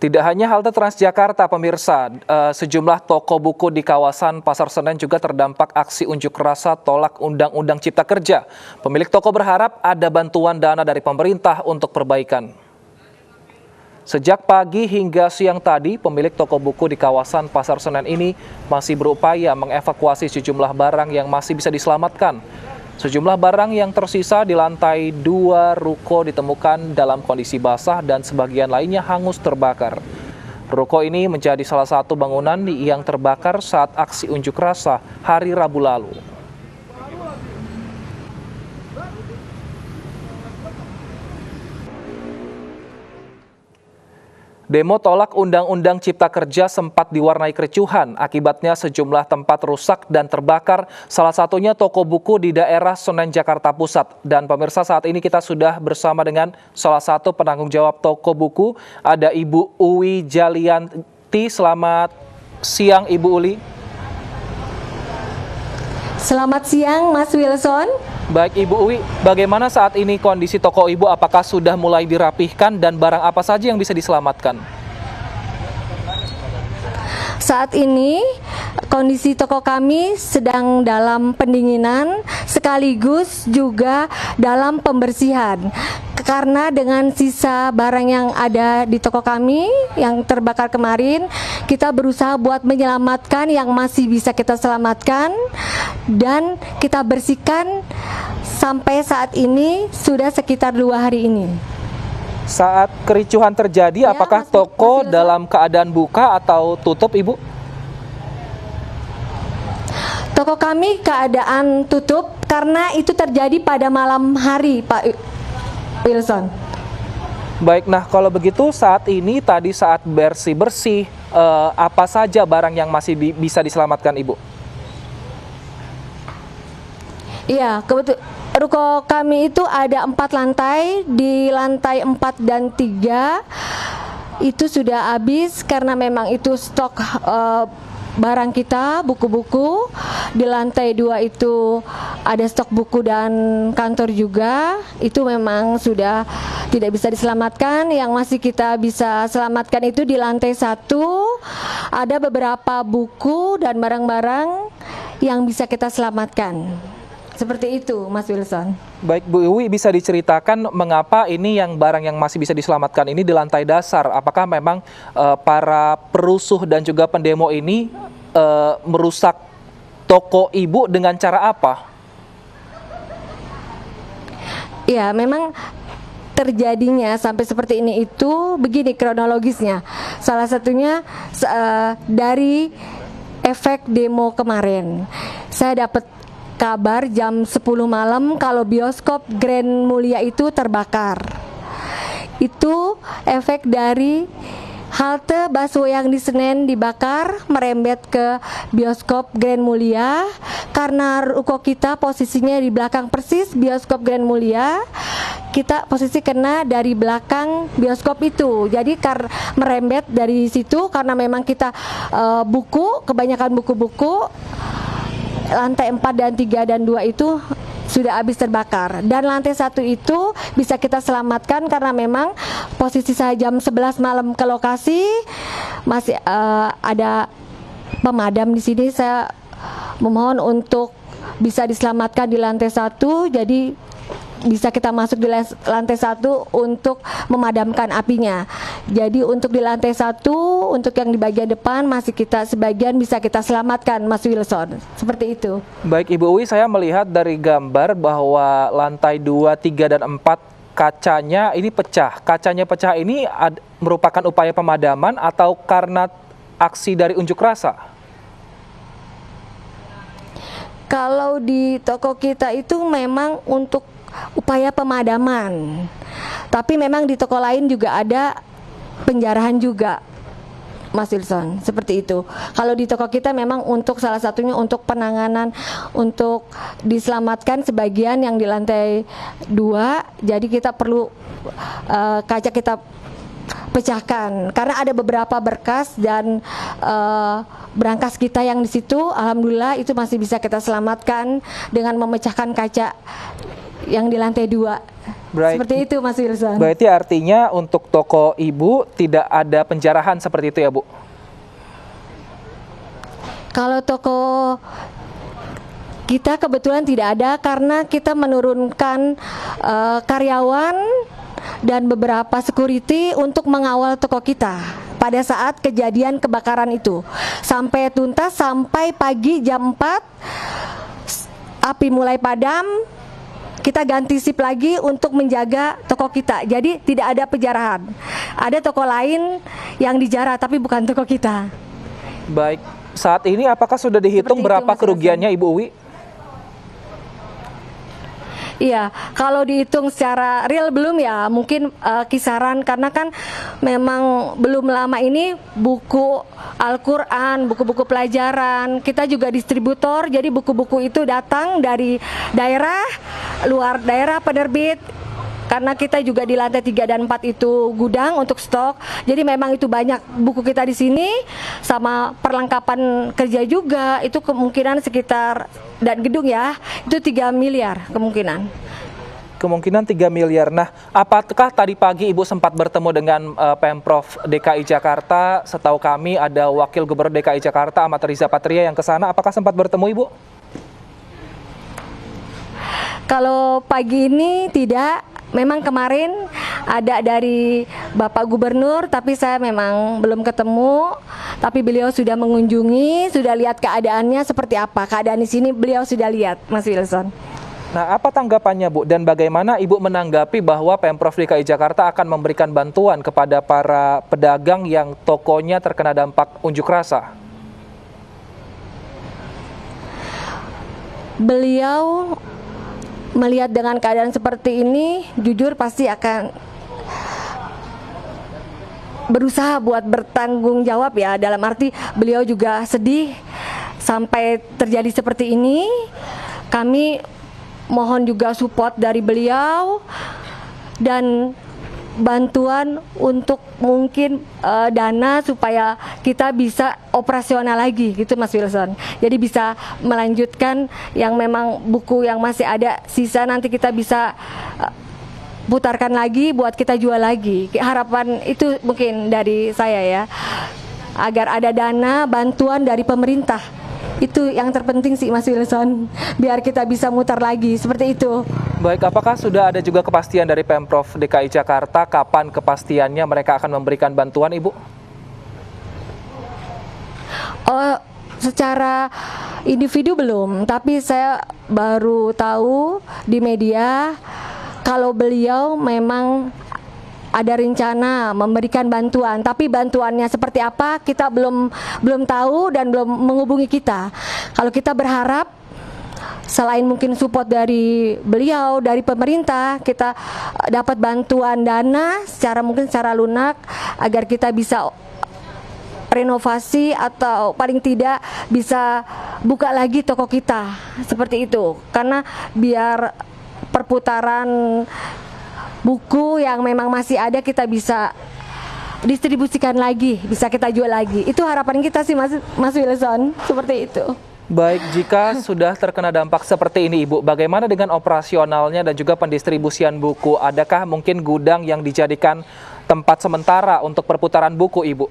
Tidak hanya halte Transjakarta, pemirsa, sejumlah toko buku di kawasan Pasar Senen juga terdampak aksi unjuk rasa tolak Undang-Undang Cipta Kerja. Pemilik toko berharap ada bantuan dana dari pemerintah untuk perbaikan. Sejak pagi hingga siang tadi, pemilik toko buku di kawasan Pasar Senen ini masih berupaya mengevakuasi sejumlah barang yang masih bisa diselamatkan. Sejumlah barang yang tersisa di lantai 2 ruko ditemukan dalam kondisi basah dan sebagian lainnya hangus terbakar. Ruko ini menjadi salah satu bangunan yang terbakar saat aksi unjuk rasa hari Rabu lalu. Demo tolak Undang-Undang Cipta Kerja sempat diwarnai kericuhan. Akibatnya sejumlah tempat rusak dan terbakar, salah satunya toko buku di daerah Senen, Jakarta Pusat. Dan pemirsa, saat ini kita sudah bersama dengan salah satu penanggung jawab toko buku, ada Ibu Uwi Jalianti. Selamat siang, Ibu Uli. Selamat siang, Mas Wilson. Baik, Ibu Uwi, bagaimana saat ini kondisi toko Ibu? Apakah sudah mulai dirapihkan dan barang apa saja yang bisa diselamatkan? Saat ini kondisi toko kami sedang dalam pendinginan sekaligus juga dalam pembersihan. Karena dengan sisa barang yang ada di toko kami yang terbakar kemarin, kita berusaha buat menyelamatkan yang masih bisa kita selamatkan dan kita bersihkan sampai saat ini sudah sekitar 2 hari ini. Saat kericuhan terjadi, apakah toko dalam keadaan buka atau tutup, Ibu? Toko kami keadaan tutup karena itu terjadi pada malam hari, Pak Wilson. Baik, nah kalau begitu saat ini tadi saat bersih-bersih, apa saja barang yang masih bisa diselamatkan, Ibu? Iya, kebetulan ruko kami itu ada 4 lantai, di lantai 4 dan 3 itu sudah habis karena memang itu stok barang kita, buku-buku. Di lantai 2 itu ada stok buku dan kantor juga, itu memang sudah tidak bisa diselamatkan. Yang masih kita bisa selamatkan itu di lantai 1 ada beberapa buku dan barang-barang yang bisa kita selamatkan. Seperti itu, Mas Wilson. Baik, Bu Uwi, bisa diceritakan mengapa ini yang barang yang masih bisa diselamatkan ini di lantai dasar? Apakah memang para perusuh dan juga pendemo ini merusak toko Ibu dengan cara apa? Ya, memang terjadinya sampai seperti ini itu begini kronologisnya. Salah satunya dari efek demo kemarin. Saya dapat kabar jam 10 malam kalau bioskop Grand Mulia itu terbakar. Itu efek dari halte busway yang di Senen dibakar merembet ke bioskop Grand Mulia. Karena ruko kita posisinya di belakang persis bioskop Grand Mulia, kita posisi kena dari belakang bioskop itu. Jadi merembet dari situ karena memang kita buku, kebanyakan buku-buku lantai 4 dan 3 dan 2 itu sudah habis terbakar. Dan lantai 1 itu bisa kita selamatkan karena memang posisi saya jam 11 malam ke lokasi masih ada pemadam di sini. Saya memohon untuk bisa diselamatkan di lantai 1, jadi bisa kita masuk di lantai 1 untuk memadamkan apinya. Jadi untuk di lantai 1, untuk yang di bagian depan masih kita sebagian bisa kita selamatkan, Mas Wilson. Seperti itu. Baik, Ibu Uwi, saya melihat dari gambar bahwa lantai 2, 3, dan 4 kacanya ini pecah. Kacanya pecah ini merupakan upaya pemadaman atau karena aksi dari unjuk rasa? Kalau di toko kita itu memang untuk upaya pemadaman, tapi memang di toko lain juga ada penjarahan juga, Mas Wilson, seperti itu. Kalau di toko kita memang untuk salah satunya untuk penanganan, untuk diselamatkan sebagian yang di lantai 2, jadi kita perlu kaca kita pecahkan karena ada beberapa berkas dan berangkas kita yang di situ. Alhamdulillah itu masih bisa kita selamatkan dengan memecahkan kaca yang di lantai 2 Seperti itu Mas Wilson. Berarti artinya untuk toko Ibu tidak ada penjarahan seperti itu ya Bu? Kalau toko kita kebetulan tidak ada karena kita menurunkan karyawan dan beberapa security untuk mengawal toko kita pada saat kejadian kebakaran itu sampai tuntas, sampai pagi jam 4 api mulai padam, kita ganti sip lagi untuk menjaga toko kita. Jadi tidak ada penjarahan. Ada toko lain yang dijarah tapi bukan toko kita. Baik, saat ini apakah sudah dihitung Seperti itu, berapa Mas kerugiannya Ibu Uwi? Iya, kalau dihitung secara real belum ya, mungkin kisaran karena kan memang belum lama ini buku Al-Quran, buku-buku pelajaran, kita juga distributor, jadi buku-buku itu datang dari daerah, luar daerah penerbit. Karena kita juga di lantai 3 dan 4 itu gudang untuk stok. Jadi memang itu banyak buku kita di sini sama perlengkapan kerja juga. Itu kemungkinan sekitar, dan gedung ya, itu 3 miliar kemungkinan. Kemungkinan 3 miliar. Nah, apakah tadi pagi Ibu sempat bertemu dengan Pemprov DKI Jakarta? Setahu kami ada Wakil Gubernur DKI Jakarta Ahmad Riza Patria yang ke sana. Apakah sempat bertemu Ibu? Kalau pagi ini tidak. Memang kemarin ada dari Bapak Gubernur, tapi saya memang belum ketemu. Tapi beliau sudah mengunjungi, sudah lihat keadaannya seperti apa. Keadaan di sini beliau sudah lihat, Mas Wilson. Nah, apa tanggapannya Bu? Dan bagaimana Ibu menanggapi bahwa Pemprov DKI Jakarta akan memberikan bantuan kepada para pedagang yang tokonya terkena dampak unjuk rasa? Beliau melihat dengan keadaan seperti ini, jujur pasti akan berusaha buat bertanggung jawab ya. Dalam arti beliau juga sedih sampai terjadi seperti ini. Kami mohon juga support dari beliau dan bantuan untuk mungkin dana supaya kita bisa operasional lagi gitu Mas Wilson. Jadi bisa melanjutkan yang memang buku yang masih ada sisa, nanti kita bisa putarkan lagi buat kita jual lagi. Harapan itu mungkin dari saya ya, agar ada dana bantuan dari pemerintah. Itu yang terpenting sih Mas Wilson, biar kita bisa mutar lagi seperti itu. Baik, apakah sudah ada juga kepastian dari Pemprov DKI Jakarta kapan kepastiannya mereka akan memberikan bantuan Ibu? Oh, secara individu belum, tapi saya baru tahu di media kalau beliau memang ada rencana memberikan bantuan, tapi bantuannya seperti apa kita belum tahu dan belum menghubungi kita. Kalau kita berharap selain mungkin support dari beliau, dari pemerintah, kita dapat bantuan dana mungkin secara lunak agar kita bisa renovasi atau paling tidak bisa buka lagi toko kita seperti itu. Karena biar perputaran buku yang memang masih ada kita bisa distribusikan lagi, bisa kita jual lagi. Itu harapan kita sih Mas Wilson, seperti itu. Baik, jika sudah terkena dampak seperti ini Ibu, bagaimana dengan operasionalnya dan juga pendistribusian buku? Adakah mungkin gudang yang dijadikan tempat sementara untuk perputaran buku Ibu?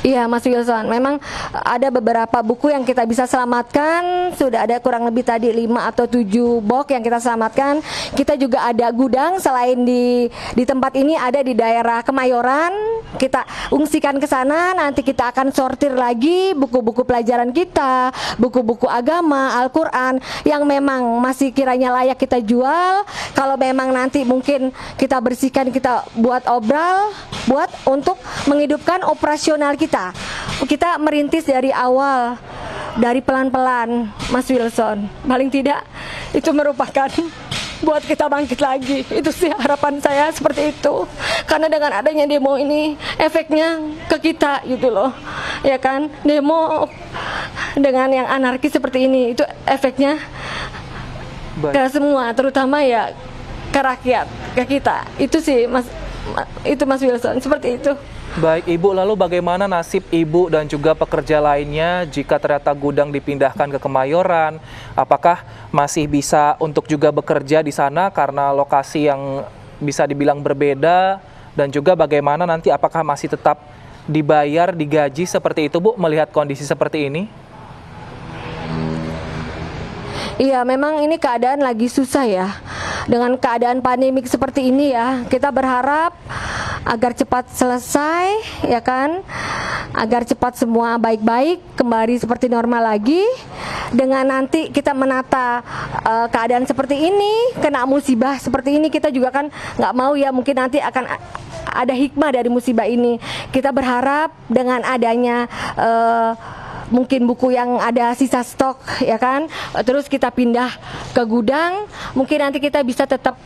Iya Mas Wilson, memang ada beberapa buku yang kita bisa selamatkan. Sudah ada kurang lebih tadi 5 atau 7 box yang kita selamatkan. Kita juga ada gudang selain di tempat ini, ada di daerah Kemayoran. Kita ungsikan ke sana, nanti kita akan sortir lagi buku-buku pelajaran kita, buku-buku agama, Al-Quran yang memang masih kiranya layak kita jual. Kalau memang nanti mungkin kita bersihkan, kita buat buat untuk menghidupkan operasional kita. Kita merintis dari awal, dari pelan-pelan, Mas Wilson. Paling tidak itu merupakan buat kita bangkit lagi. Itu sih harapan saya seperti itu. Karena dengan adanya demo ini efeknya ke kita gitu loh. Ya kan? Demo dengan yang anarkis seperti ini itu efeknya ke semua, terutama ya ke rakyat, ke kita. Itu sih Itu Mas Wilson, seperti itu. Baik Ibu, lalu bagaimana nasib Ibu dan juga pekerja lainnya jika ternyata gudang dipindahkan ke Kemayoran? Apakah masih bisa untuk juga bekerja di sana karena lokasi yang bisa dibilang berbeda? Dan juga bagaimana nanti apakah masih tetap dibayar, digaji seperti itu Bu, melihat kondisi seperti ini? Iya, memang ini keadaan lagi susah ya. Dengan keadaan pandemik seperti ini ya, kita berharap agar cepat selesai, ya kan? Agar cepat semua baik-baik, kembali seperti normal lagi. Dengan nanti kita menata keadaan seperti ini, kena musibah seperti ini, kita juga kan nggak mau ya, mungkin nanti akan ada hikmah dari musibah ini. Kita berharap dengan adanya mungkin buku yang ada sisa stok, ya kan, terus kita pindah ke gudang, mungkin nanti kita bisa tetap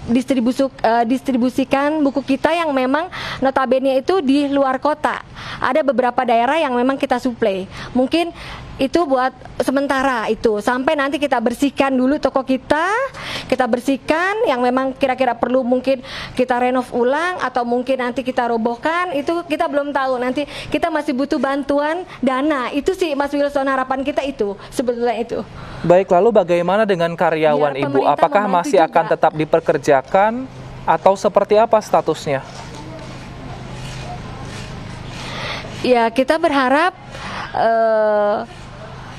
distribusikan buku kita yang memang notabene itu di luar kota. Ada beberapa daerah yang memang kita suplai, mungkin itu buat sementara itu sampai nanti kita bersihkan dulu toko kita bersihkan yang memang kira-kira perlu, mungkin kita renov ulang atau mungkin nanti kita robohkan, itu kita belum tahu, nanti kita masih butuh bantuan dana. Itu sih Mas Wilson, harapan kita itu sebetulnya itu. Baik, lalu bagaimana dengan karyawan Biar Ibu? pemerintah Apakah membantu masih akan juga. tetap dipekerjakan atau seperti apa statusnya? Ya, kita berharap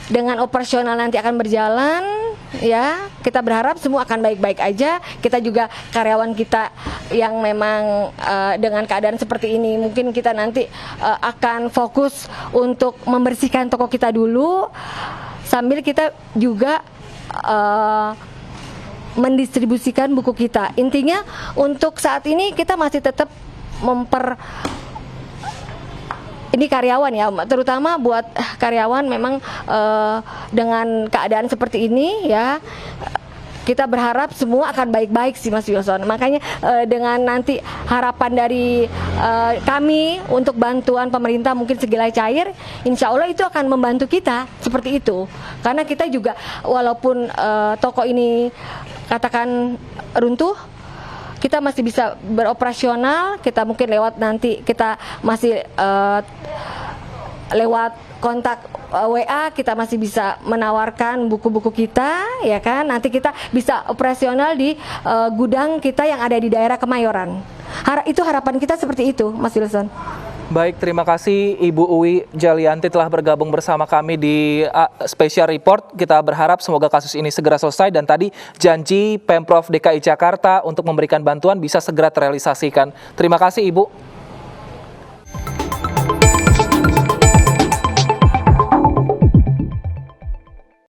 dengan operasional nanti akan berjalan, ya kita berharap semua akan baik-baik aja. Kita juga karyawan kita yang memang dengan keadaan seperti ini, mungkin kita nanti akan fokus untuk membersihkan toko kita dulu, sambil kita juga mendistribusikan buku kita. Intinya untuk saat ini kita masih tetap ini karyawan ya, terutama buat karyawan memang dengan keadaan seperti ini ya, kita berharap semua akan baik-baik sih Mas Wilson. Makanya dengan nanti harapan dari kami untuk bantuan pemerintah mungkin segala cair, insya Allah itu akan membantu kita seperti itu. Karena kita juga walaupun toko ini katakan runtuh, kita masih bisa beroperasional. Kita mungkin lewat nanti kita masih lewat kontak WA kita masih bisa menawarkan buku-buku kita, ya kan. Nanti kita bisa operasional di gudang kita yang ada di daerah Kemayoran. Itu harapan kita seperti itu, Mas Wilson. Baik, terima kasih Ibu Uwi Jalianti telah bergabung bersama kami di Special Report. Kita berharap semoga kasus ini segera selesai dan tadi janji Pemprov DKI Jakarta untuk memberikan bantuan bisa segera terrealisasikan. Terima kasih Ibu.